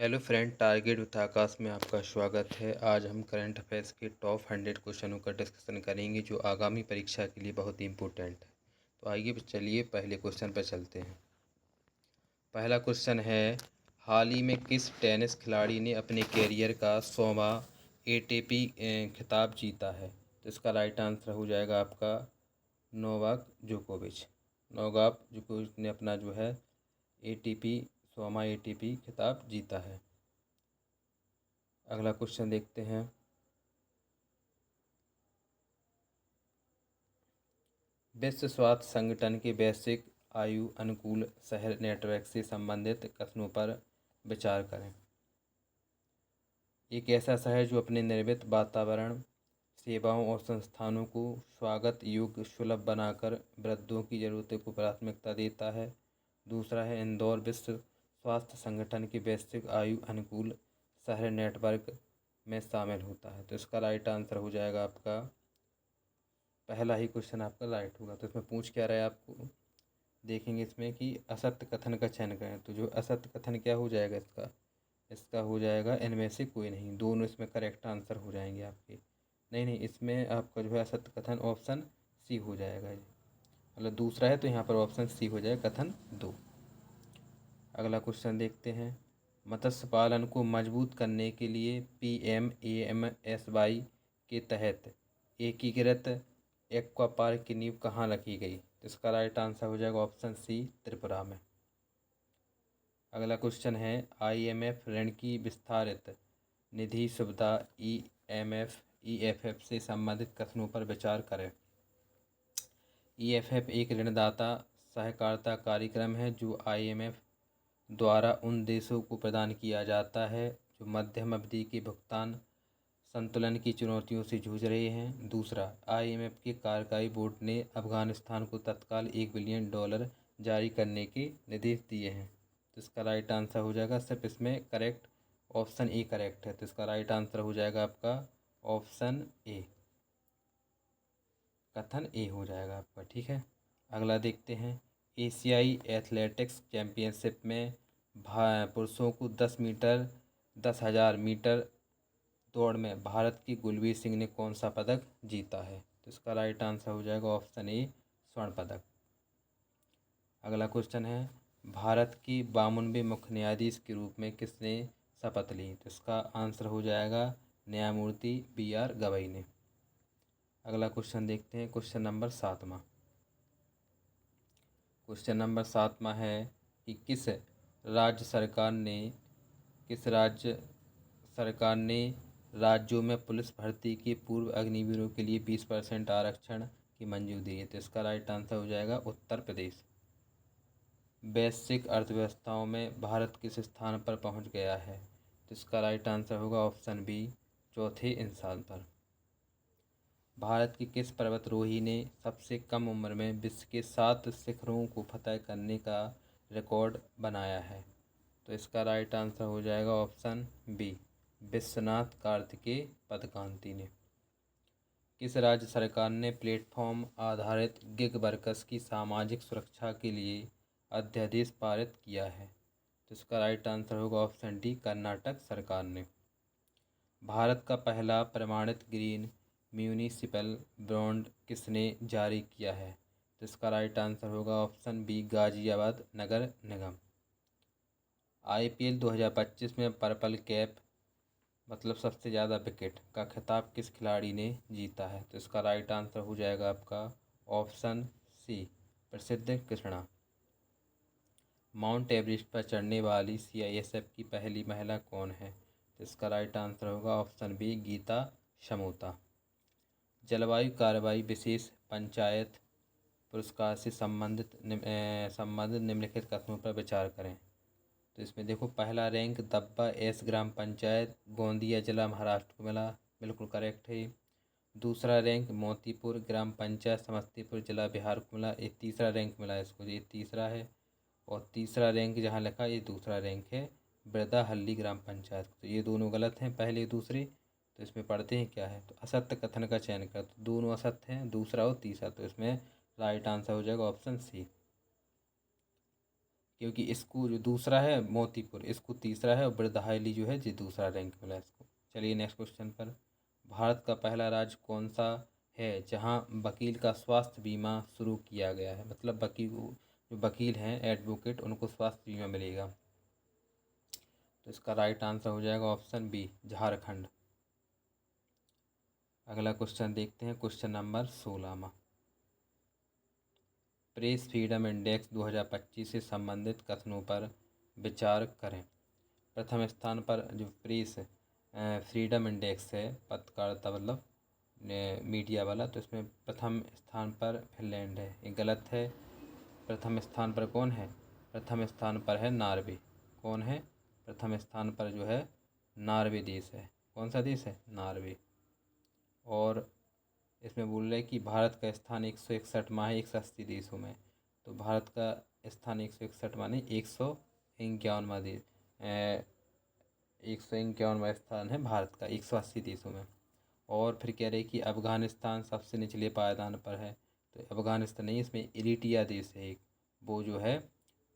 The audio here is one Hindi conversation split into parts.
हेलो फ्रेंड, टारगेट विथ आकाश में आपका स्वागत है। आज हम करंट अफेयर्स के टॉप 100 क्वेश्चनों का डिस्कशन करेंगे जो आगामी परीक्षा के लिए बहुत ही इम्पोर्टेंट है। तो आइए चलिए पहले क्वेश्चन पर चलते हैं। पहला क्वेश्चन है, हाल ही में किस टेनिस खिलाड़ी ने अपने कैरियर का 100वां एटीपी खिताब जीता है? तो इसका राइट आंसर हो जाएगा आपका नोवाक जोकोविच। नोवाक जोकोविच ने अपना जो है एटीपी 100वां एटीपी खिताब जीता है। अगला क्वेश्चन देखते हैं। विश्व स्वास्थ्य संगठन के वैश्विक आयु अनुकूल शहर नेटवर्क से संबंधित कथनों पर विचार करें। एक ऐसा शहर जो अपने निर्मित वातावरण, सेवाओं और संस्थानों को स्वागत योग्य सुलभ बनाकर वृद्धों की ज़रूरतों को प्राथमिकता देता है। दूसरा है, इंदौर विश्व स्वास्थ्य संगठन के वैश्विक आयु अनुकूल शहर नेटवर्क में शामिल होता है। तो इसका राइट आंसर हो जाएगा आपका पहला ही क्वेश्चन आपका राइट होगा। तो इसमें पूछ क्या रहा है आपको, देखेंगे इसमें कि असत्य कथन का चयन करें। तो जो असत्य कथन क्या हो जाएगा इसका हो जाएगा इनमें से कोई नहीं। दोनों इसमें करेक्ट आंसर हो जाएंगे आपके। नहीं, इसमें आपका जो है असत्य कथन ऑप्शन सी हो जाएगा। मतलब दूसरा है तो यहाँ पर ऑप्शन सी हो जाएगा, कथन 2। अगला क्वेश्चन देखते हैं। मत्स्य पालन को मजबूत करने के लिए PMAMSY के तहत एकीकृत एक्वा पार्क की नींव कहाँ रखी गई? तो इसका राइट आंसर हो जाएगा ऑप्शन सी, त्रिपुरा में। अगला क्वेश्चन है, IMF ऋण की विस्तारित निधि सुविधा EFF से संबंधित कथनों पर विचार करें। EFF एक ऋणदाता सहकारिता कार्यक्रम है जो IMF द्वारा उन देशों को प्रदान किया जाता है जो मध्यम अवधि के भुगतान संतुलन की चुनौतियों से जूझ रहे हैं। दूसरा, IMF के कार्यकारी बोर्ड ने अफगानिस्तान को तत्काल $1 बिलियन जारी करने के निर्देश दिए हैं। तो इसका राइट आंसर हो जाएगा, सिर्फ इसमें करेक्ट ऑप्शन ए करेक्ट है। तो इसका राइट आंसर हो जाएगा आपका ऑप्शन ए, कथन ए हो जाएगा आपका। ठीक है, अगला देखते हैं। एशियाई एथलेटिक्स चैंपियनशिप में पुरुषों को 10,000 मीटर दौड़ में भारत की गुलबीर सिंह ने कौन सा पदक जीता है? तो इसका राइट आंसर हो जाएगा ऑप्शन ए, स्वर्ण पदक। अगला क्वेश्चन है, भारत की 52वें मुख्य न्यायाधीश के रूप में किसने शपथ ली? तो इसका आंसर हो जाएगा न्यायमूर्ति BR गवई ने। अगला क्वेश्चन देखते हैं, क्वेश्चन नंबर 7वां। क्वेश्चन नंबर 7वां है कि किस राज्य सरकार ने राज्यों में पुलिस भर्ती के पूर्व अग्निवीरों के लिए 20% आरक्षण की मंजूरी दी है? तो इसका राइट आंसर हो जाएगा उत्तर प्रदेश। वैश्विक अर्थव्यवस्थाओं में भारत किस स्थान पर पहुंच गया है? तो इसका राइट आंसर होगा ऑप्शन बी, चौथे स्थान पर। भारत की किस पर्वतारोही ने सबसे कम उम्र में विश्व के 7 शिखरों को फतह करने का रिकॉर्ड बनाया है? तो इसका राइट आंसर हो जाएगा ऑप्शन बी, विश्वनाथ कार्तिकेय पदकांति ने। किस राज्य सरकार ने प्लेटफॉर्म आधारित गिग वर्कर्स की सामाजिक सुरक्षा के लिए अध्यादेश पारित किया है? तो इसका राइट आंसर होगा ऑप्शन डी, कर्नाटक सरकार ने। भारत का पहला प्रमाणित ग्रीन म्यूनिसिपल बॉन्ड किसने जारी किया है? तो इसका राइट आंसर होगा ऑप्शन बी, गाजियाबाद नगर निगम। IPL 2025 में पर्पल कैप मतलब सबसे ज़्यादा विकेट का खिताब किस खिलाड़ी ने जीता है? तो इसका राइट आंसर हो जाएगा आपका ऑप्शन सी, प्रसिद्ध कृष्णा। माउंट एवरेस्ट पर चढ़ने वाली CISF की पहली महिला कौन है? तो इसका राइट आंसर होगा ऑप्शन बी, गीता समोता। जलवायु कार्रवाई विशेष पंचायत पुरस्कार से संबंधित निम्नलिखित कथनों पर विचार करें। तो इसमें देखो, पहला रैंक दब्बा एस ग्राम पंचायत गोंदिया जिला महाराष्ट्र को मिला, बिल्कुल करेक्ट है। दूसरा रैंक मोतीपुर ग्राम पंचायत समस्तीपुर जिला बिहार को मिला, ये तीसरा रैंक मिला इसको, ये तीसरा है। और तीसरा रैंक जहाँ लिखा ये दूसरा रैंक है वृद्धाहल्ली ग्राम पंचायत। तो ये दोनों गलत हैं, पहले दूसरे। तो इसमें पढ़ते हैं क्या है, तो असत्य कथन का चयन कर। तो दोनों असत्य हैं, दूसरा और तीसरा। तो इसमें राइट आंसर हो जाएगा ऑप्शन सी, क्योंकि इसको जो दूसरा है मोतीपुर, इसको तीसरा है, और बिरदहाली जो है जी दूसरा रैंक मिला इसको। चलिए नेक्स्ट क्वेश्चन पर। भारत का पहला राज्य कौन सा है जहां वकील का स्वास्थ्य बीमा शुरू किया गया है? मतलब जो वकील हैं एडवोकेट, उनको स्वास्थ्य बीमा मिलेगा। तो इसका राइट आंसर हो जाएगा ऑप्शन बी, झारखंड। अगला क्वेश्चन देखते हैं, question number 16 press freedom index 2025 से संबंधित कथनों पर विचार करें। प्रथम स्थान पर जो प्रेस फ्रीडम इंडेक्स है, पत्रकारिता मतलब मीडिया वाला, तो इसमें प्रथम स्थान पर फिनलैंड है, ये गलत है। प्रथम स्थान पर कौन है? प्रथम स्थान पर है नॉर्वे। कौन है? प्रथम स्थान पर जो है नॉर्वे देश है। कौन सा देश है? नॉर्वे। और इसमें बोल रहे हैं कि भारत का स्थान 161वां है 180 देशों में। तो भारत का स्थान 161वां नहीं, 151वां देश 151वां स्थान है भारत का 180 देशों में। और फिर कह रहे कि अफ़गानिस्तान सबसे निचले पायदान पर है। तो अफ़गानिस्तान नहीं, इसमें इरिट्रिया देश है एक, वो जो है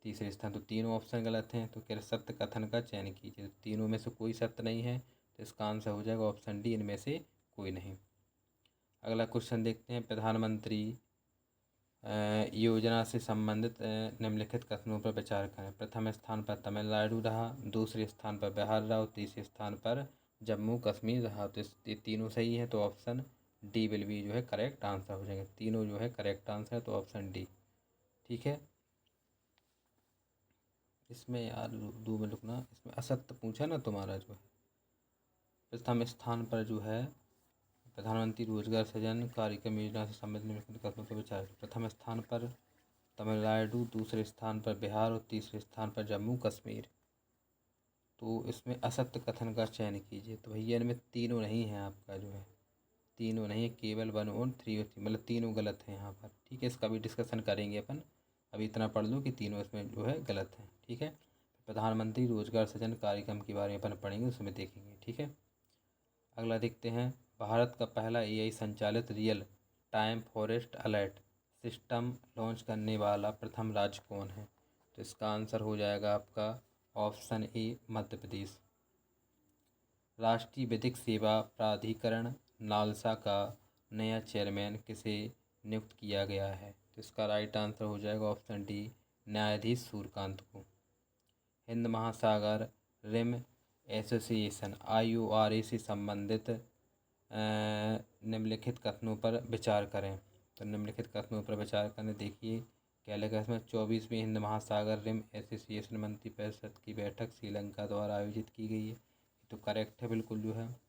तीसरे स्थान। तो तीनों ऑप्शन गलत हैं। तो कह रहे सत्य कथन का चयन कीजिए। तो तीनों में से कोई सत्य नहीं है, तो इसका आंसर हो जाएगा ऑप्शन डी, इनमें से कोई नहीं। अगला क्वेश्चन देखते हैं, प्रधानमंत्री योजना से संबंधित निम्नलिखित कथनों पर विचार करें। प्रथम स्थान पर तमिलनाडु रहा, दूसरे स्थान पर बिहार रहा, और तीसरे स्थान पर जम्मू कश्मीर रहा। तो ये तीनों सही हैं, तो ऑप्शन डी विल बी जो है करेक्ट आंसर हो जाएंगे। तीनों जो है करेक्ट आंसर है, तो ऑप्शन डी ठीक है। इसमें यार 2 मिनट रुकना, इसमें असत्य पूछा ना तुम्हारा जो है। प्रथम स्थान पर जो है प्रधानमंत्री रोजगार सृजन कार्यक्रम योजना से संबंधित निम्नलिखित कथनों पर विचार। प्रथम स्थान पर तमिलनाडु, दूसरे स्थान पर बिहार, और तीसरे स्थान पर जम्मू कश्मीर। तो इसमें असत्य कथन का चयन कीजिए। तो भैया इनमें तीनों नहीं है, आपका जो है तीनों नहीं है, केवल 1 और 3 और 3, मतलब तीनों गलत हैं यहाँ पर। ठीक है, इसका भी डिस्कशन करेंगे अपन। अभी इतना पढ़ लो कि तीनों इसमें जो है गलत हैं। ठीक है, प्रधानमंत्री रोजगार सृजन कार्यक्रम के बारे में अपन पढ़ेंगे, उसमें देखेंगे। ठीक है, अगला देखते हैं, भारत का पहला एआई संचालित real time forest alert system launch करने वाला प्रथम राज्य कौन है? तो इसका आंसर हो जाएगा आपका ऑप्शन ए, मध्य प्रदेश। राष्ट्रीय विधिक सेवा प्राधिकरण नालसा का नया चेयरमैन किसे नियुक्त किया गया है? तो इसका राइट आंसर हो जाएगा ऑप्शन डी, न्यायाधीश सूर्यकांत को। हिंद महासागर रिम एसोसिएशन IORA से संबंधित निम्नलिखित कथनों पर विचार करें। तो निम्नलिखित कथनों पर विचार करने, देखिए क्या लिखा है इसमें, 24वीं हिंद महासागर रिम एसोसिएशन मंत्रिपरिषद की बैठक श्रीलंका द्वारा आयोजित की गई है। तो करेक्ट है बिल्कुल जो है।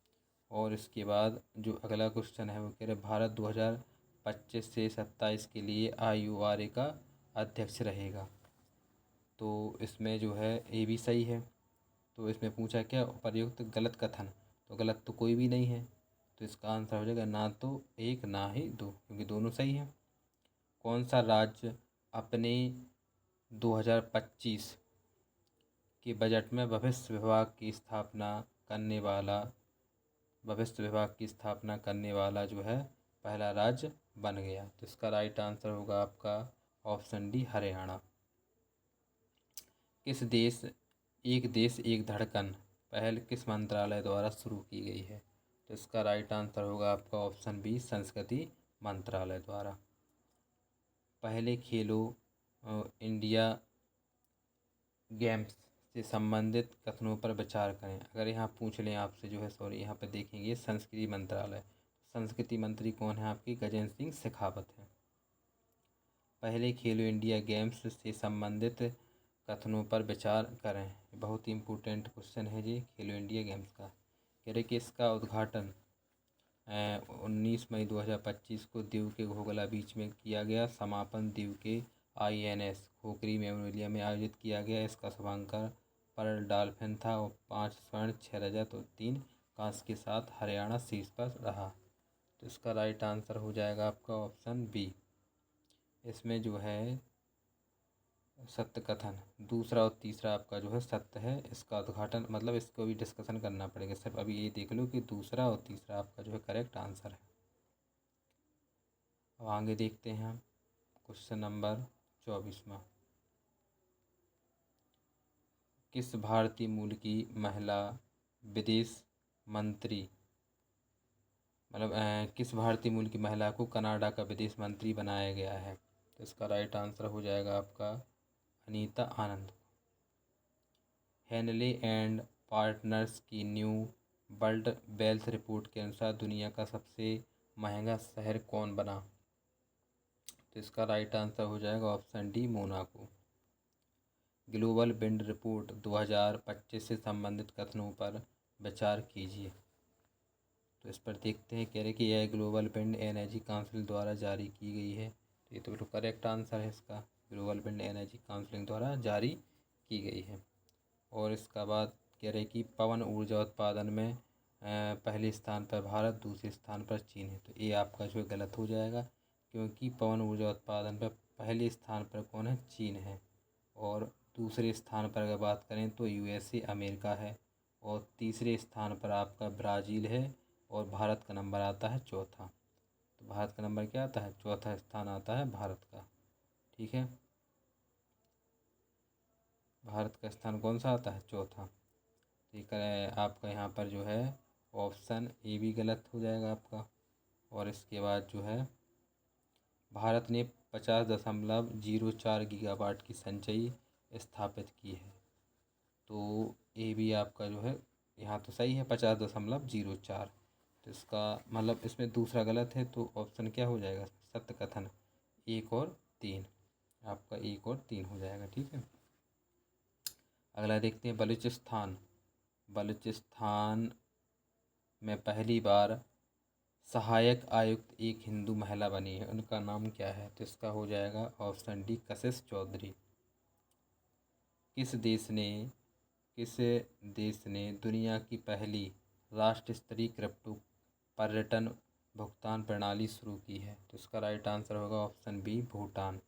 और इसके बाद जो अगला क्वेश्चन है वो कह रहे भारत 2025 से 27 के लिए IORA का अध्यक्ष रहेगा। तो इसमें जो है ए भी सही है। तो इसमें पूछा क्या, उपर्युक्त गलत कथन, तो गलत तो कोई भी नहीं है। तो इसका आंसर हो जाएगा ना तो 1 ना ही 2, क्योंकि दोनों सही हैं। कौन सा राज्य अपने 2025 के बजट में भविष्य विभाग की स्थापना करने वाला जो है पहला राज्य बन गया? तो इसका राइट आंसर होगा आपका ऑप्शन डी, हरियाणा। एक देश एक धड़कन पहल किस मंत्रालय द्वारा शुरू की गई है? तो इसका राइट आंसर होगा आपका ऑप्शन बी, संस्कृति मंत्रालय द्वारा। पहले खेलो इंडिया गेम्स से संबंधित कथनों पर विचार करें। अगर यहाँ पूछ लें आपसे जो है, सॉरी यहाँ पे देखेंगे संस्कृति मंत्रालय, संस्कृति मंत्री कौन है आपकी? गजेंद्र सिंह शेखावत है। पहले खेलो इंडिया गेम्स से संबंधित कथनों पर विचार करें। बहुत ही इम्पोर्टेंट क्वेश्चन है जी, खेलो इंडिया गेम्स का। कह रहे कि इसका उद्घाटन 19 मई 2025 को दीव के घोघला बीच में किया गया। समापन दीव के INS खोखरी मेमोरियल में आयोजित किया गया। इसका शुभांकर पर्ल डॉल्फिन था, और 5 स्वर्ण 6 रजत और 3 कांस्य के साथ हरियाणा शीर्ष पर रहा। तो इसका राइट आंसर हो जाएगा आपका ऑप्शन बी। इसमें जो है सत्य कथन दूसरा और तीसरा आपका जो है सत्य है। इसका उद्घाटन मतलब इसको भी डिस्कशन करना पड़ेगा, सिर्फ अभी ये देख लो कि दूसरा और तीसरा आपका जो है करेक्ट आंसर है। अब आगे देखते हैं हम क्वेश्चन नंबर 24वां। किस भारतीय मूल की महिला विदेश मंत्री किस भारतीय मूल की महिला को कनाडा का विदेश मंत्री बनाया गया है? तो इसका राइट आंसर हो जाएगा आपका अनीता आनंद। हेनले एंड पार्टनर्स की न्यू वर्ल्ड वेल्थ रिपोर्ट के अनुसार दुनिया का सबसे महंगा शहर कौन बना? तो इसका राइट आंसर हो जाएगा option D, Monaco. Global wind report 2025 से संबंधित कथनों पर विचार कीजिए। तो इस पर देखते हैं, कह रहे कि यह ग्लोबल विंड एनर्जी काउंसिल द्वारा जारी की गई है। तो ये तो बिल्कुल करेक्ट आंसर है इसका, ग्लोबल विंड एनर्जी काउंसिल द्वारा जारी की गई है। और इसका बाद कह रहे कि पवन ऊर्जा उत्पादन में पहले स्थान पर भारत, दूसरे स्थान पर चीन है। तो ये आपका जो गलत हो जाएगा, क्योंकि पवन ऊर्जा उत्पादन पर पहले स्थान पर कौन है? चीन है। और दूसरे स्थान पर अगर बात करें तो यूएसए अमेरिका है। और तीसरे स्थान पर आपका ब्राज़ील है। और भारत का नंबर आता है चौथा। तो भारत का नंबर क्या आता है? चौथा स्थान आता है भारत का। ठीक है, भारत का स्थान कौन सा आता है? चौथा। ठीक है, आपका यहाँ पर जो है ऑप्शन ए भी गलत हो जाएगा आपका। और इसके बाद जो है भारत ने 50.04 गीगावाट की संचयी स्थापित की है। तो ए भी आपका जो है यहाँ तो सही है 50.04। तो इसका मतलब इसमें दूसरा गलत है, तो ऑप्शन क्या हो जाएगा? सत्य कथन 1 और 3, आपका 1 और 3 हो जाएगा। ठीक है, अगला देखते हैं बलूचिस्तान। बलूचिस्तान में पहली बार सहायक आयुक्त एक हिंदू महिला बनी है, उनका नाम क्या है? तो इसका हो जाएगा ऑप्शन डी, कशिश चौधरी। किस देश ने दुनिया की पहली राष्ट्र स्तरीय क्रिप्टो पर्यटन भुगतान प्रणाली शुरू की है? तो इसका राइट आंसर होगा ऑप्शन बी, भूटान।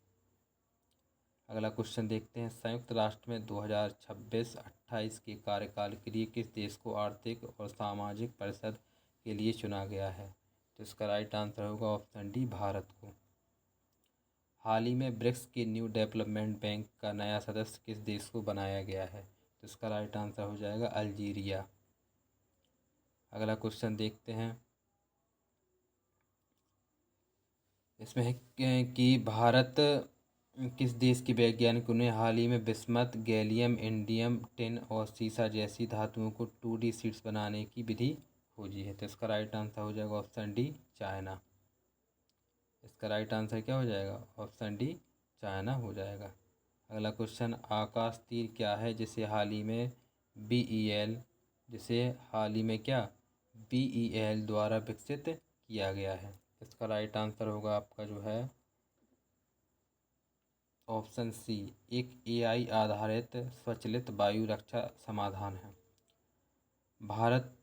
अगला क्वेश्चन देखते हैं, संयुक्त राष्ट्र में 2026-28 के कार्यकाल के लिए किस देश को आर्थिक और सामाजिक परिषद के लिए चुना गया है? तो इसका राइट आंसर होगा ऑप्शन डी, भारत को। हाल ही में ब्रिक्स के न्यू डेवलपमेंट बैंक का नया सदस्य किस देश को बनाया गया है? तो इसका राइट आंसर हो जाएगा अल्जीरिया। अगला क्वेश्चन देखते हैं, इसमें है कि भारत किस देश के वैज्ञानिकों ने हाल ही में बिस्मथ, गैलियम, इंडियम, टिन और सीसा जैसी धातुओं को 2D शीट्स बनाने की विधि खोजी है? तो इसका राइट आंसर हो जाएगा ऑप्शन डी, चाइना। इसका राइट आंसर क्या हो जाएगा? ऑप्शन डी, चाइना हो जाएगा। अगला क्वेश्चन, आकाश तीर क्या है जिसे हाल ही में BEL द्वारा विकसित किया गया है? इसका राइट आंसर होगा आपका जो है ऑप्शन सी, एक AI आधारित स्वचालित वायु रक्षा समाधान है। भारत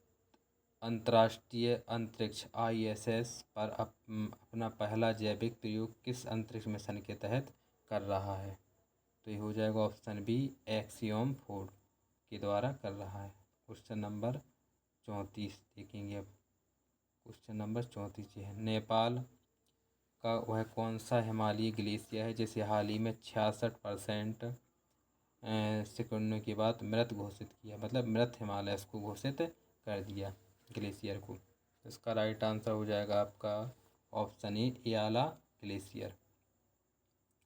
अंतर्राष्ट्रीय अंतरिक्ष ISS पर अपना पहला जैविक प्रयोग किस अंतरिक्ष मिशन के तहत कर रहा है? तो ये हो जाएगा ऑप्शन बी, एक्सियोम 4 के द्वारा कर रहा है। क्वेश्चन नंबर 34 देखेंगे अब। क्वेश्चन नंबर 34 है, नेपाल का वह कौन सा हिमालयी ग्लेशियर है जिसे हाल ही में 66% सिकुड़ने के बाद मृत घोषित किया? मतलब मृत हिमालय को घोषित कर दिया ग्लेशियर को। इसका राइट आंसर हो जाएगा आपका ऑप्शन ए, एयाला ग्लेशियर।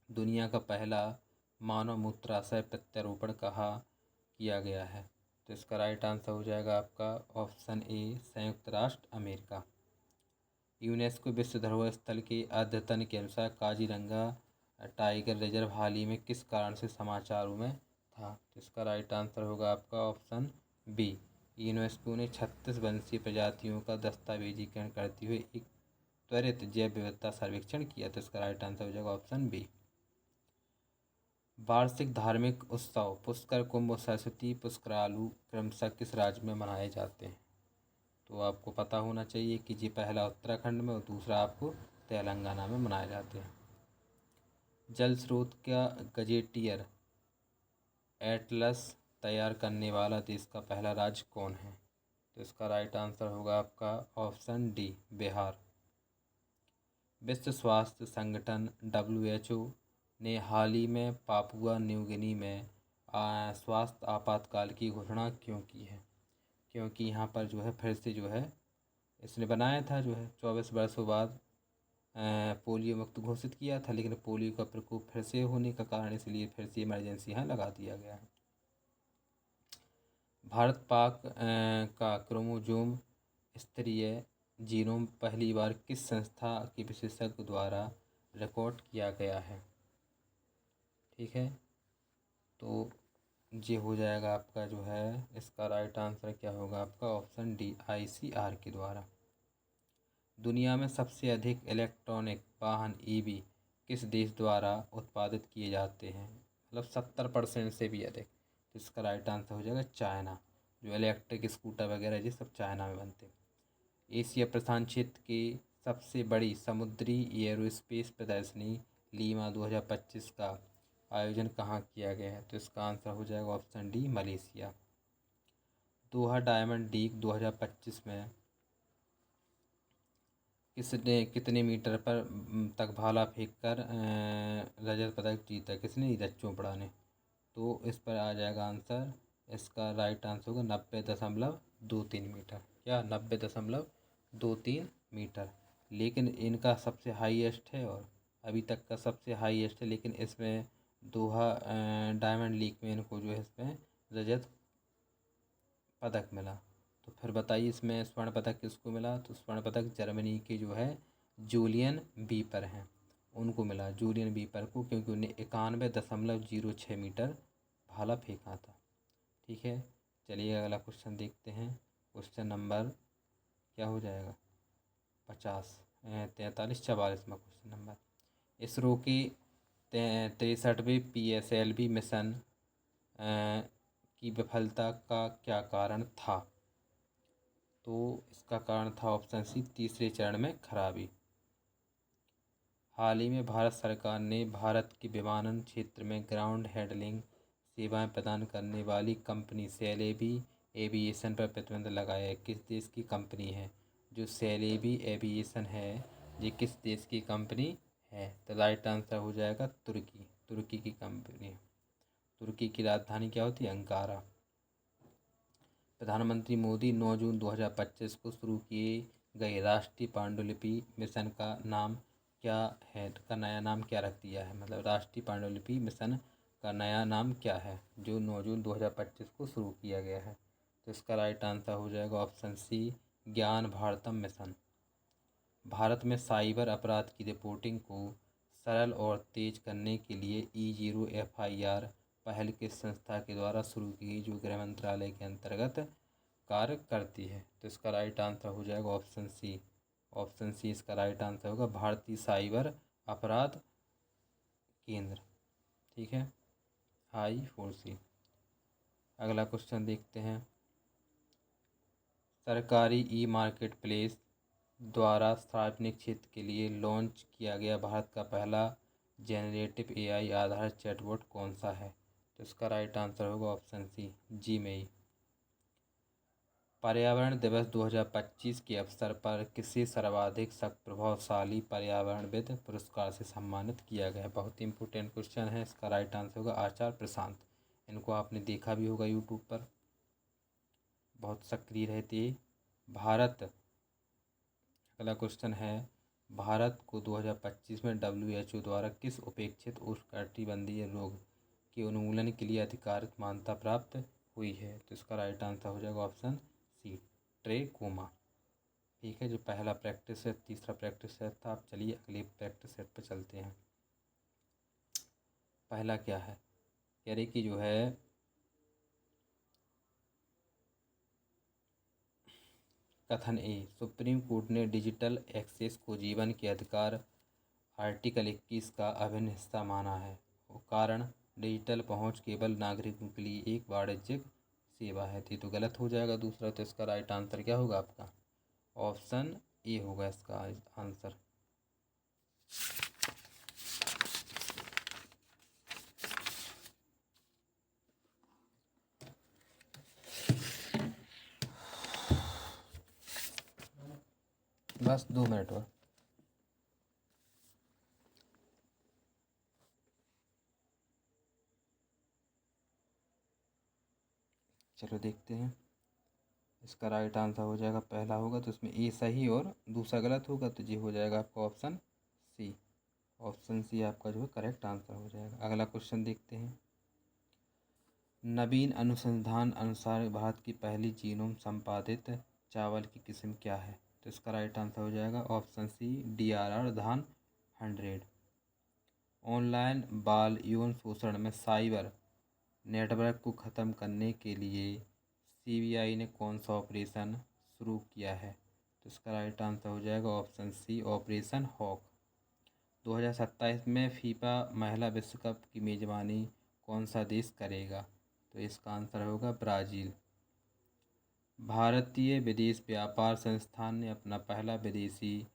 दुनिया का पहला मानव मूत्राशय प्रत्यारोपण कहाँ किया गया है? तो इसका राइट आंसर हो जाएगा आपका ऑप्शन ए, संयुक्त राष्ट्र अमेरिका। यूनेस्को विश्व धरोहर स्थल के अद्यतन के अनुसार काजीरंगा टाइगर रिजर्व हाल ही में किस कारण से समाचारों में था? तो इसका राइट आंसर होगा आपका ऑप्शन बी, यूनेस्को ने 36 वंशीय प्रजातियों का दस्तावेजीकरण करते हुए एक त्वरित जैव विविधता सर्वेक्षण किया। तो इसका राइट आंसर हो जाएगा ऑप्शन बी। वार्षिक धार्मिक उत्सव पुष्कर, कुंभ और सरस्वती पुष्करालु क्रमशः किस राज्य में मनाए जाते हैं? तो आपको पता होना चाहिए कि जी पहला उत्तराखंड में और दूसरा आपको तेलंगाना में मनाए जाते हैं। जल स्रोत का गजेटियर एटलस तैयार करने वाला देश का पहला राज्य कौन है? तो इसका राइट आंसर होगा आपका ऑप्शन डी, बिहार। विश्व स्वास्थ्य संगठन WHO ने हाल ही में पापुआ न्यू गिनी में स्वास्थ्य आपातकाल की घोषणा क्यों की है? क्योंकि यहाँ पर जो है फिर से जो है इसने बनाया था जो है 24 वर्षों बाद पोलियो मुक्त घोषित किया था, लेकिन पोलियो का प्रकोप फिर से होने का कारण इसलिए फिर से इमरजेंसी यहाँ लगा दिया गया है। भारत पाक का क्रोमोजोम स्तरीय जीनोम पहली बार किस संस्था के विशेषज्ञ द्वारा रिकॉर्ड किया गया है? ठीक है, तो ये हो जाएगा आपका जो है, इसका राइट आंसर क्या होगा आपका? ऑप्शन डी, ICR के द्वारा। दुनिया में सबसे अधिक इलेक्ट्रॉनिक वाहन EV किस देश द्वारा उत्पादित किए जाते हैं? मतलब 70% से भी अधिक। तो इसका राइट आंसर हो जाएगा चाइना। जो इलेक्ट्रिक स्कूटर वगैरह ये सब चाइना में बनते हैं। एशिया प्रशांत क्षेत्र की सबसे बड़ी समुद्री एयरोस्पेस प्रदर्शनी लीमा 2025 का आयोजन कहाँ किया गया है? तो इसका आंसर हो जाएगा ऑप्शन डी, मलेशिया। दोहा डायमंड लीग 2025 में किसने कितने मीटर पर तक भाला फेंक कर रजत पदक जीता? किसने? नीरज चोपड़ा ने। तो इस पर आ जाएगा आंसर, इसका राइट आंसर होगा 90.23 मीटर। क्या? 90.23 मीटर। लेकिन इनका सबसे हाईएस्ट है और अभी तक का सबसे हाईएस्ट है, लेकिन इसमें दोहा डायमंड लीग में इनको जो है इसमें रजत पदक मिला। तो फिर बताइए इसमें स्वर्ण पदक किसको मिला? तो स्वर्ण पदक जर्मनी के जो है जूलियन बीपर हैं, उनको मिला, जूलियन बीपर को, क्योंकि उन्हें 91.06 मीटर भाला फेंका था। ठीक है, चलिए अगला क्वेश्चन देखते हैं। क्वेश्चन नंबर क्या हो जाएगा? 44वां क्वेश्चन नंबर। इसरो की 63वें PSLV मिशन की विफलता का क्या कारण था? तो इसका कारण था ऑप्शन सी, तीसरे चरण में खराबी। हाल ही में भारत सरकार ने भारत के विमानन क्षेत्र में ग्राउंड हैंडलिंग सेवाएं प्रदान करने वाली कंपनी सैलेबी एविएशन पर प्रतिबंध लगाया है। किस देश की कंपनी है? जो सैलेबी एविएशन है ये किस देश की कंपनी है? तो राइट आंसर हो जाएगा तुर्की। तुर्की की कंपनी है। तुर्की की राजधानी क्या होती है? अंकारा। प्रधानमंत्री मोदी 9 जून 2025 को शुरू किए गए राष्ट्रीय पांडुलिपि मिशन का नाम क्या है? का नया नाम क्या रख दिया है? मतलब राष्ट्रीय पांडुलिपि मिशन का नया नाम क्या है जो 9 जून 2025 को शुरू किया गया है? तो इसका राइट आंसर हो जाएगा ऑप्शन सी, ज्ञान भारतम मिशन। भारत में साइबर अपराध की रिपोर्टिंग को सरल और तेज करने के लिए E0 FIR पहल किस संस्था के द्वारा शुरू की गई, जो गृह मंत्रालय के अंतर्गत कार्य करती है? तो इसका राइट आंसर हो जाएगा ऑप्शन सी। ऑप्शन सी इसका राइट आंसर होगा, भारतीय साइबर अपराध केंद्र। ठीक है, I4C। अगला क्वेश्चन देखते हैं। सरकारी E-मार्केट प्लेस द्वारा सार्वजनिक क्षेत्र के लिए लॉन्च किया गया भारत का पहला जेनरेटिव AI आधारित चैटबॉट कौन सा है? तो इसका राइट आंसर होगा ऑप्शन सी, Gmail। पर्यावरण दिवस 2025 के अवसर पर किसे सर्वाधिक प्रभावशाली पर्यावरणविद पुरस्कार से सम्मानित किया गया? बहुत ही इंपॉर्टेंट क्वेश्चन है। इसका राइट आंसर होगा आचार्य प्रशांत। इनको आपने देखा भी होगा यूट्यूब पर, बहुत सक्रिय रहती है। भारत, अगला क्वेश्चन है, भारत को 2025 में WHO द्वारा किस उपेक्षित उष्णकटिबंधीय रोग के उन्मूलन के लिए अधिकारिक मान्यता प्राप्त हुई है? तो इसका राइट आंसर हो जाएगा ऑप्शन सी, ट्रेकोमा। ठीक है, जो पहला प्रैक्टिस सेट, तीसरा प्रैक्टिस सेट था। आप चलिए अगले प्रैक्टिस सेट पर चलते हैं। पहला क्या है? कह रही कि जो है कथन ए, सुप्रीम कोर्ट ने डिजिटल एक्सेस को जीवन के अधिकार आर्टिकल 21 का अभिन्न हिस्सा माना है। कारण, डिजिटल पहुंच केवल नागरिकों के लिए एक वाणिज्यिक सेवा है। तो गलत हो जाएगा दूसरा। तो इसका राइट आंसर क्या होगा आपका? ऑप्शन ए होगा इसका आंसर। बस 2 मिनट और। चलो देखते हैं। इसका राइट आंसर हो जाएगा पहला होगा, तो इसमें ए सही और दूसरा गलत होगा, तो ये हो जाएगा आपका ऑप्शन सी। ऑप्शन सी आपका जो है करेक्ट आंसर हो जाएगा। अगला क्वेश्चन देखते हैं। नवीन अनुसंधान अनुसार भारत की पहली जीनोम संपादित चावल की किस्म क्या है? तो इसका राइट आंसर हो जाएगा ऑप्शन सी, DRR धान 100। ऑनलाइन बाल यौन शोषण में साइबर नेटवर्क को ख़त्म करने के लिए CBI ने कौन सा ऑपरेशन शुरू किया है? तो इसका राइट आंसर हो जाएगा ऑप्शन सी, ऑपरेशन हॉक। 2027 में फीफा महिला विश्व कप की मेज़बानी कौन सा देश करेगा? तो इसका आंसर होगा ब्राज़ील। भारतीय विदेश व्यापार संस्थान ने अपना पहला विदेशी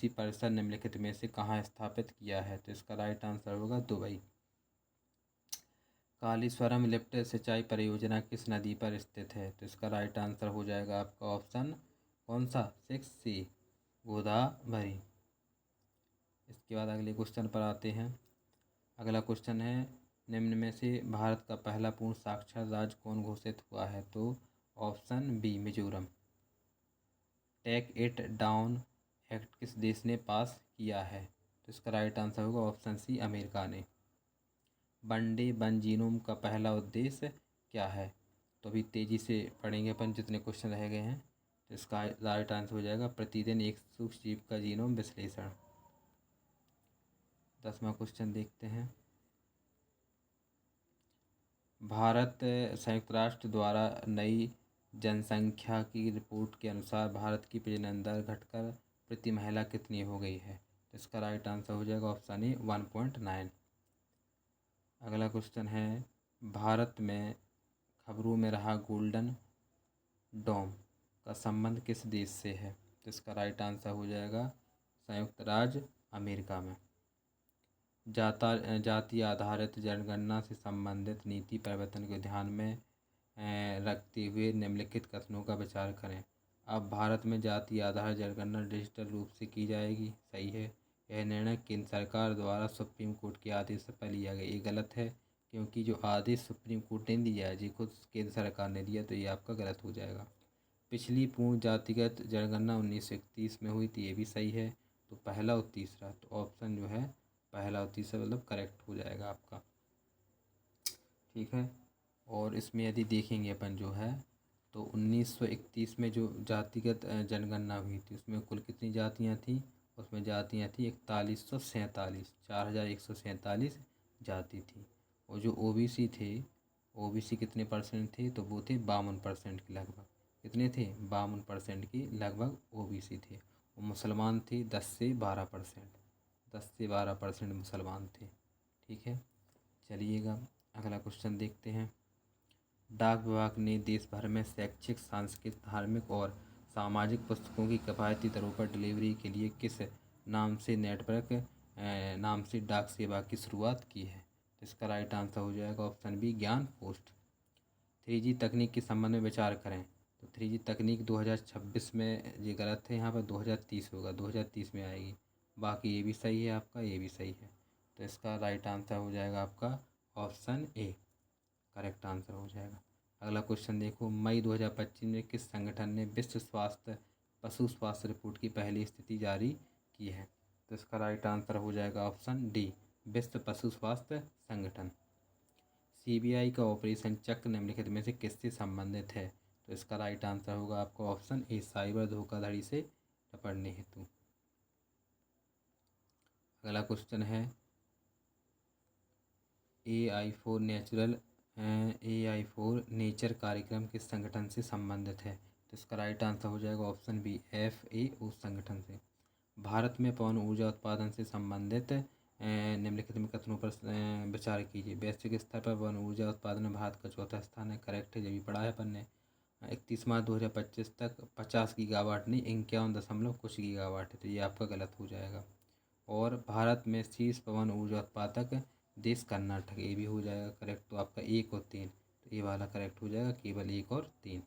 परिसर निम्नलिखित में से कहाँ स्थापित किया है? तो इसका राइट आंसर होगा दुबई। कालीश्वरम लिफ्ट सिंचाई परियोजना किस नदी पर स्थित है? तो इसका राइट आंसर हो जाएगा आपका ऑप्शन कौन सा, 6C, गोदावरी। इसके बाद अगले क्वेश्चन पर आते हैं। अगला क्वेश्चन है, निम्न में से भारत का पहला पूर्ण साक्षर राज्य कौन घोषित हुआ है? तो option B, Mizoram. Take it down act किस देश ने पास किया है? तो इसका राइट आंसर होगा ऑप्शन सी, अमेरिका ने। वनडे वन जीनोम का पहला उद्देश्य क्या है? तो अभी तेज़ी से पढ़ेंगे अपन जितने क्वेश्चन रह गए हैं। तो इसका राइट आंसर हो जाएगा प्रतिदिन एक सूक्ष्म जीव का जीनोम विश्लेषण। 10वां क्वेश्चन देखते हैं। भारत संयुक्त राष्ट्र द्वारा नई जनसंख्या की रिपोर्ट के अनुसार भारत की प्रजनन दर घटकर प्रति महिला कितनी हो गई है? तो इसका राइट आंसर हो जाएगा ऑप्शन ए, 1.9। अगला क्वेश्चन है, भारत में खबरों में रहा गोल्डन डॉम का संबंध किस देश से है? तो इसका राइट आंसर हो जाएगा संयुक्त राज्य अमेरिका में। जाति आधारित जनगणना से संबंधित नीति परिवर्तन को ध्यान में रखते हुए निम्नलिखित कथनों का विचार करें। अब भारत में जाति आधारित जनगणना डिजिटल रूप से की जाएगी, सही है। यह निर्णय केंद्र सरकार द्वारा सुप्रीम कोर्ट के आदेश पर लिया गया, ये गलत है, क्योंकि जो आदेश सुप्रीम कोर्ट ने दिया है जी खुद केंद्र सरकार ने दिया, तो ये आपका गलत हो जाएगा। पिछली पूर्ण जातिगत जनगणना 1931 में हुई थी, ये भी सही है। तो पहला और तीसरा, तो ऑप्शन जो है पहला और तीसरा मतलब करेक्ट हो जाएगा आपका, ठीक है। और इसमें यदि देखेंगे अपन जो है, तो 1931 में जो जातिगत जनगणना हुई थी उसमें कुल कितनी जातियां थी? उसमें जातियां थी 4147, 4147 जाति थी। और जो OBC थे, OBC कितने परसेंट थे? तो वो थे 52% के लगभग। कितने थे? 52% के लगभग OBC थे। और मुसलमान थे 10 से 12%, 10 से 12% मुसलमान थे, ठीक है। चलिएगा अगला क्वेश्चन देखते हैं। डाक विभाग ने देश भर में शैक्षिक, सांस्कृतिक, धार्मिक और सामाजिक पुस्तकों की किफ़ायती दरों पर डिलीवरी के लिए किस नाम से डाक सेवा की शुरुआत की है? इसका राइट आंसर हो जाएगा ऑप्शन बी, ज्ञान पोस्ट। 3G तकनीक के संबंध में विचार करें। तो 3G तकनीक 2026 में, ये गलत है, यहाँ पर 2030 होगा, 2030 में आएगी। बाकी ये भी सही है आपका, ये भी सही है। तो इसका राइट आंसर हो जाएगा आपका ऑप्शन ए, करेक्ट आंसर हो जाएगा। अगला क्वेश्चन देखो, मई 2025 में किस संगठन ने विश्व पशु स्वास्थ्य रिपोर्ट की पहली स्थिति जारी की है? तो इसका राइट आंसर हो जाएगा ऑप्शन डी, विश्व पशु स्वास्थ्य संगठन। CBI का ऑपरेशन चक्र निम्नलिखित में से किससे संबंधित है? तो इसका राइट आंसर होगा आपका ऑप्शन ए, साइबर धोखाधड़ी से निपटने हेतु। अगला क्वेश्चन है, AI4 नेचर कार्यक्रम किस संगठन से संबंधित है? तो इसका राइट आंसर हो जाएगा ऑप्शन बी, FAO संगठन से। भारत में पवन ऊर्जा उत्पादन से संबंधित निम्नलिखित में कथनों पर विचार कीजिए। वैश्विक स्तर पर पवन ऊर्जा उत्पादन में भारत का चौथा स्थान है, करेक्ट है, जब भी पढ़ा है अपन ने। 31 मार्च 2025 तक 50 गीगावाट नहीं, 51 दशमलव कुछ गीगावाट है, तो ये आपका गलत हो जाएगा। और भारत में शीर्ष पवन ऊर्जा उत्पादक देश कर्नाटक, ये भी हो जाएगा करेक्ट। तो आपका 1 और 3, तो ये वाला करेक्ट हो जाएगा, केवल 1 और 3।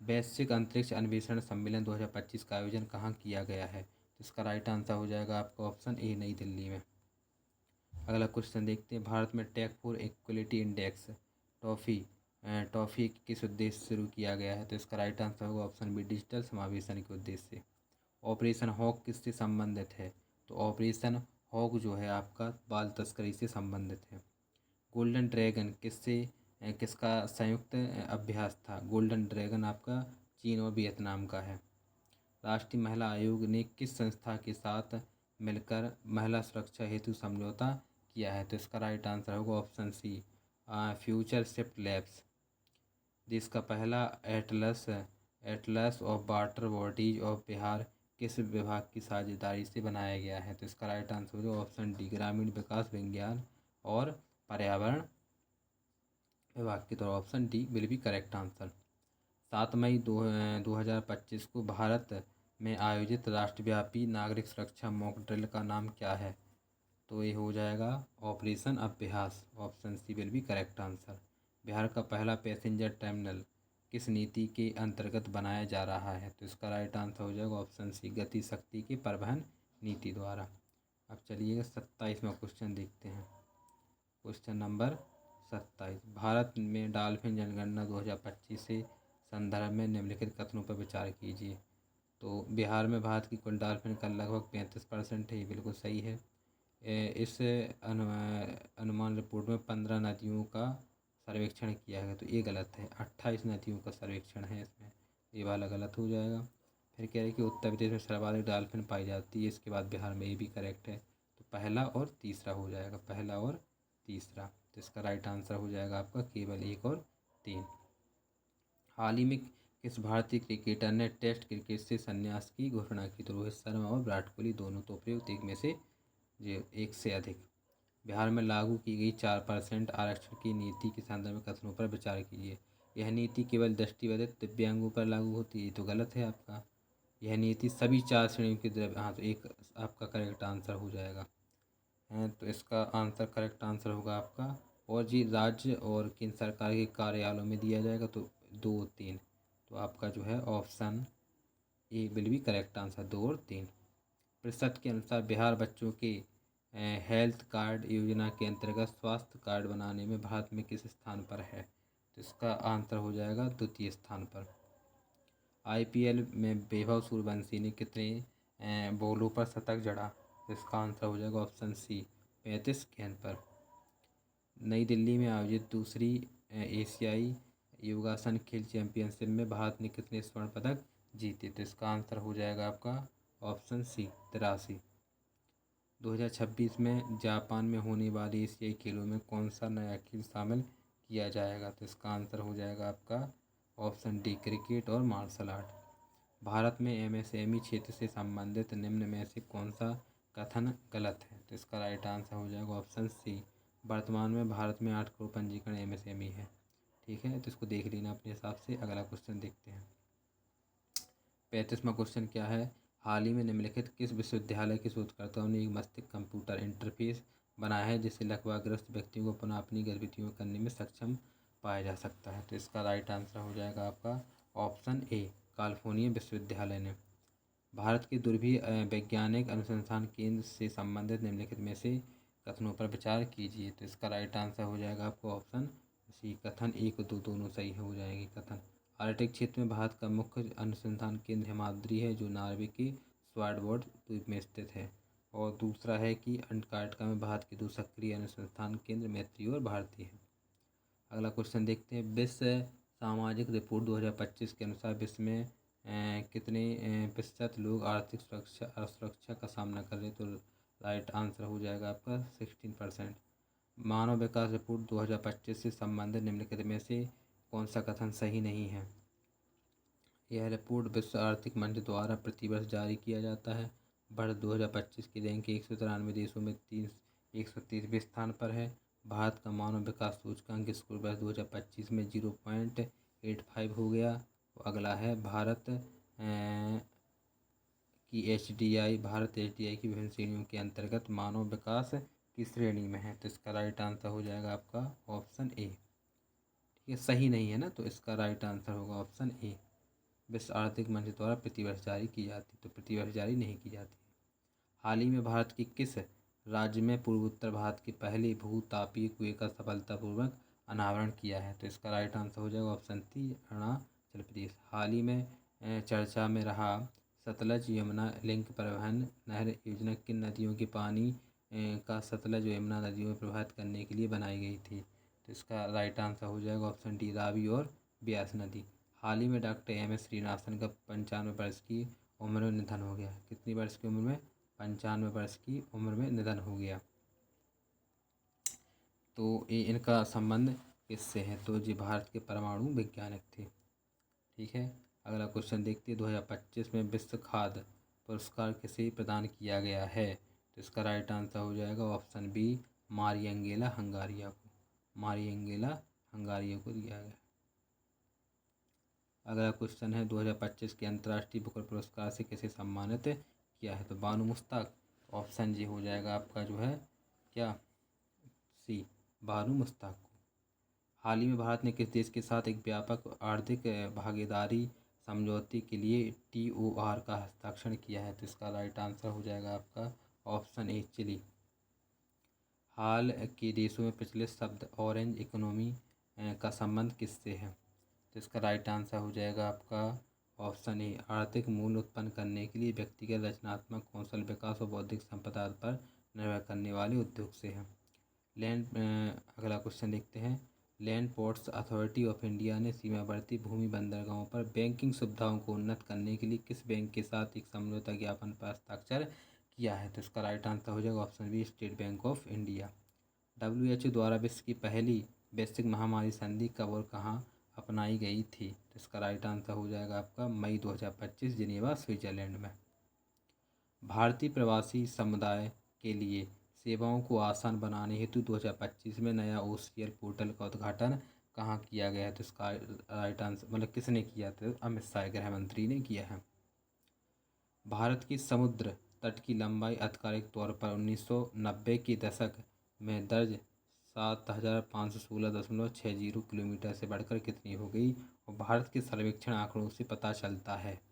वैश्विक अंतरिक्ष अन्वेषण सम्मेलन 2025 का आयोजन कहाँ किया गया है? तो इसका राइट आंसर हो जाएगा आपका ऑप्शन ए, नई दिल्ली में। अगला क्वेश्चन देखते हैं, भारत में टेक फॉर इक्वलिटी इंडेक्स टॉफी टॉफ़ी किस उद्देश्य से शुरू किया गया है? तो इसका राइट आंसर होगा ऑप्शन बी, डिजिटल समावेशन के उद्देश्य से। ऑपरेशन हॉक किससे संबंधित है? तो ऑपरेशन हॉक जो है आपका बाल तस्करी से संबंधित है। गोल्डन ड्रैगन किसका संयुक्त अभ्यास था? गोल्डन ड्रैगन आपका चीन और वियतनाम का है। राष्ट्रीय महिला आयोग ने किस संस्था के साथ मिलकर महिला सुरक्षा हेतु समझौता किया है? तो इसका राइट आंसर होगा option C, future shift labs. देश का पहला atlas of water bodies of Bihar किस विभाग की साझेदारी से बनाया गया है? तो इसका राइट आंसर होगा ऑप्शन डी, ग्रामीण विकास, विज्ञान और पर्यावरण विभाग की। तो option D will be correct answer. 7 मई 2025 को भारत में आयोजित राष्ट्रव्यापी नागरिक सुरक्षा मॉक ड्रिल का नाम क्या है? तो ये हो जाएगा ऑपरेशन अभ्यास। Option C will be correct answer. Bihar का पहला पैसेंजर टर्मिनल किस नीति के अंतर्गत बनाया जा रहा है? तो इसका राइट आंसर हो जाएगा ऑप्शन सी, गति शक्ति के परिवहन नीति द्वारा। अब चलिए 27वां क्वेश्चन देखते हैं। क्वेश्चन नंबर 27, भारत में डॉल्फिन जनगणना 2025 से संदर्भ में निम्नलिखित कथनों पर विचार कीजिए। तो बिहार में भारत की कुल डॉल्फिन का लगभग 35% है, ये बिल्कुल सही है। इस अनुमान रिपोर्ट में 15 नदियों का सर्वेक्षण किया है, तो ये गलत है। 28 नदियों का सर्वेक्षण है इसमें, ये वाला गलत हो जाएगा। फिर कह रहे कि उत्तर प्रदेश में सर्वाधिक डॉल्फिन पाई जाती है, इसके बाद बिहार में, ये भी करेक्ट है। तो पहला और तीसरा हो जाएगा, पहला और तीसरा। तो इसका राइट आंसर हो जाएगा आपका केवल 1 और 3। हाल ही में किस भारतीय क्रिकेटर ने टेस्ट क्रिकेट से संन्यास की घोषणा की? तो रोहित शर्मा और विराट कोहली दोनों। तो प्रयुक्त एक में से एक से अधिक। बिहार में लागू की गई 4% आरक्षण की नीति के संदर्भ में कथनों पर विचार कीजिए। यह नीति केवल दृष्टिबाधित दिव्यांगों पर लागू होती है, तो गलत है आपका। यह नीति सभी 4 श्रेणियों के हाँ, तो एक आपका करेक्ट आंसर हो जाएगा। तो इसका आंसर करेक्ट आंसर होगा आपका, और जी राज्य और केंद्र सरकार के कार्यालयों में दिया जाएगा, तो 2 और 3। तो आपका जो है option A will be correct answer, 2 और 3। परिषद के अनुसार बिहार बच्चों के हेल्थ कार्ड योजना के अंतर्गत स्वास्थ्य कार्ड बनाने में भारत में किस स्थान पर है? तो इसका आंसर हो जाएगा द्वितीय स्थान पर। आईपीएल में वैभव सूर्यवंशी ने कितने बॉलों पर शतक जड़ा? इसका आंसर हो जाएगा ऑप्शन सी, 35 गेंद पर। नई दिल्ली में आयोजित दूसरी एशियाई योगासन खेल चैंपियनशिप में भारत ने कितने स्वर्ण पदक जीते? तो इसका आंसर हो जाएगा आपका ऑप्शन सी, 83। 2026 में जापान में होने वाले एशियाई खेलों में कौन सा नया खेल शामिल किया जाएगा? तो इसका आंसर हो जाएगा आपका ऑप्शन डी, क्रिकेट और मार्शल आर्ट। भारत में एमएसएमई क्षेत्र से संबंधित निम्न में से कौन सा कथन गलत है? तो इसका राइट आंसर हो जाएगा ऑप्शन सी, वर्तमान में भारत में 8 करोड़ पंजीकरण एमएसएमई है। ठीक है, तो इसको देख लेना अपने हिसाब से। अगला क्वेश्चन देखते हैं। 35वां क्वेश्चन क्या है? हाल ही में निम्नलिखित किस विश्वविद्यालय के शोधकर्ताओं ने एक मस्तिष्क कंप्यूटर इंटरफेस बनाया है जिससे लकवाग्रस्त व्यक्तियों को पुनः अपनी गतिविधियों करने में सक्षम पाया जा सकता है? तो इसका राइट आंसर हो जाएगा आपका ऑप्शन ए, कैलिफोर्निया विश्वविद्यालय ने। भारत के दूरबीन वैज्ञानिक अनुसंधान केंद्र से संबंधित निम्नलिखित में से कथनों पर विचार कीजिए। तो इसका राइट आंसर हो जाएगा आपको ऑप्शन सी, कथन 1 और 2 दोनों सही हो जाएंगे। कथन आर्कटिक क्षेत्र में भारत का मुख्य अनुसंधान केंद्र हिमाद्री है, जो नॉर्वे के स्वालबार्ड द्वीप में स्थित है। और दूसरा है कि अंटार्कटिका में भारत के 2 सक्रिय अनुसंधान केंद्र मैत्री और भारती है। अगला क्वेश्चन देखते हैं। विश्व सामाजिक रिपोर्ट 2025 के अनुसार विश्व में कितने प्रतिशत लोग आर्थिक असुरक्षा का सामना कर रहे हैं? तो राइट आंसर हो जाएगा आपका 16%। मानव विकास रिपोर्ट 2025 से संबंधित निम्नलिखित में से कौन सा कथन सही नहीं है? यह रिपोर्ट विश्व आर्थिक मंच द्वारा प्रतिवर्ष जारी किया जाता है। भारत 2025 की रैंक 193 देशों में 130वें स्थान पर है। भारत का मानव विकास सूचकांक स्कोर वर्ष 2025 में 0.85 हो गया। अगला है भारत भारत एचडीआई की विभिन्न श्रेणियों के अंतर्गत मानव विकास की श्रेणी में है। तो इसका राइट आंसर हो जाएगा आपका ऑप्शन ए। ठीक है, सही नहीं है ना, तो इसका राइट आंसर होगा ऑप्शन ए, विश्व आर्थिक मंच द्वारा प्रतिवर्ष जारी की जाती, तो प्रतिवर्ष जारी नहीं की जाती। हाल ही में भारत के किस राज्य में पूर्वोत्तर भारत के पहले भूतापीय कुएं का सफलतापूर्वक अनावरण किया है? तो इसका राइट आंसर हो जाएगा ऑप्शन सी, अरुणाचल प्रदेश। हाल ही में चर्चा में रहा सतलज यमुना लिंक परिवहन नहर योजना किन नदियों के पानी का सतलज यमुना नदियों में प्रवाहित करने के लिए बनाई गई थी? तो इसका राइट आंसर हो जाएगा ऑप्शन डी, रावी और ब्यास नदी। हाल ही में डॉक्टर एम.एस. श्रीनिवासन का 95 वर्ष की उम्र में निधन हो गया। कितनी वर्ष की उम्र में? 95 वर्ष की उम्र में निधन हो गया। तो ये इनका संबंध किससे है? तो जी भारत के परमाणु वैज्ञानिक थे। ठीक है, अगला क्वेश्चन देखते हैं। 2025 में विश्व खाद्य पुरस्कार किसे प्रदान किया गया है? तो इसका राइट आंसर हो जाएगा ऑप्शन बी, मारियंगेला हंगारिया को। मारियंगेला हंगारिया को दिया गया। अगला क्वेश्चन है 2025 के अंतर्राष्ट्रीय बुकर पुरस्कार से किसे सम्मानित किया है? तो बानू मुश्ताक। ऑप्शन जी हो जाएगा आपका जो है क्या, सी, बानू मुश्ताक को। हाल ही में भारत ने किस देश के साथ एक व्यापक आर्थिक भागीदारी समझौते के लिए TOR का हस्ताक्षर किया है? तो इसका राइट आंसर हो जाएगा आपका ऑप्शन ए, चिली। हाल के देशों में प्रचलित शब्द ऑरेंज इकोनॉमी का संबंध किससे है? तो इसका राइट आंसर हो जाएगा आपका ऑप्शन ए, आर्थिक मूल्य उत्पन्न करने के लिए व्यक्तिगत रचनात्मक कौशल विकास और बौद्धिक संपदा पर निर्भर करने वाले उद्योग से है। अगला क्वेश्चन देखते हैं। Land ports authority of India ने सीमावर्ती भूमि बंदरगाहों पर बैंकिंग सुविधाओं को उन्नत करने के लिए किस बैंक के साथ एक समझौता ज्ञापन पर हस्ताक्षर किया है? तो इसका राइट आंसर हो जाएगा option B, state bank of India. WHO द्वारा विश्व की पहली वैश्विक महामारी संधि कब और कहाँ अपनाई गई थी? तो इसका राइट आंसर हो जाएगा आपका मई 2025, जिनेवा, स्विट्जरलैंड में। भारतीय प्रवासी समुदाय के लिए सेवाओं को आसान बनाने हेतु 2025 में नया OCL पोर्टल का उद्घाटन कहाँ किया गया है? तो इसका राइट आंसर मतलब किसने किया? तो अमित शाह, गृह मंत्री ने किया है। भारत की समुद्र तट की लंबाई आधिकारिक तौर पर 1990 के दशक में दर्ज 7516.60 किलोमीटर से बढ़कर कितनी हो गई? और भारत के सर्वेक्षण आंकड़ों से पता चलता है।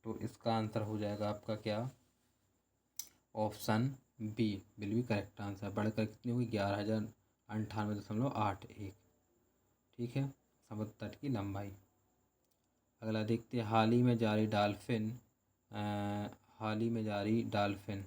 तो इसका आंसर हो जाएगा आपका क्या, option B will be correct answer. बढ़कर कितनी होगी? 11,098.81। ठीक है, समुद्र तट की लंबाई। अगला देखते हैं। हाल ही में जारी डॉल्फिन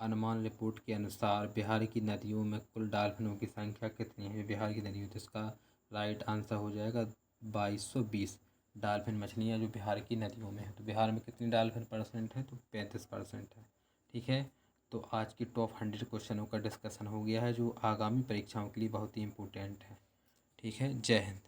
अनुमान रिपोर्ट के अनुसार बिहार की नदियों में कुल डॉल्फिनों की संख्या कितनी है? बिहार की नदियों, तो इसका राइट आंसर हो जाएगा 2220 डॉल्फिन मछलियाँ जो बिहार की नदियों में है। तो बिहार में कितनी डॉल्फिन परसेंट है? तो 35% है। ठीक है, तो आज की टॉप 100 क्वेश्चनों का डिस्कशन हो गया है जो आगामी परीक्षाओं के लिए बहुत ही इम्पोर्टेंट है। ठीक है, जय हिंद।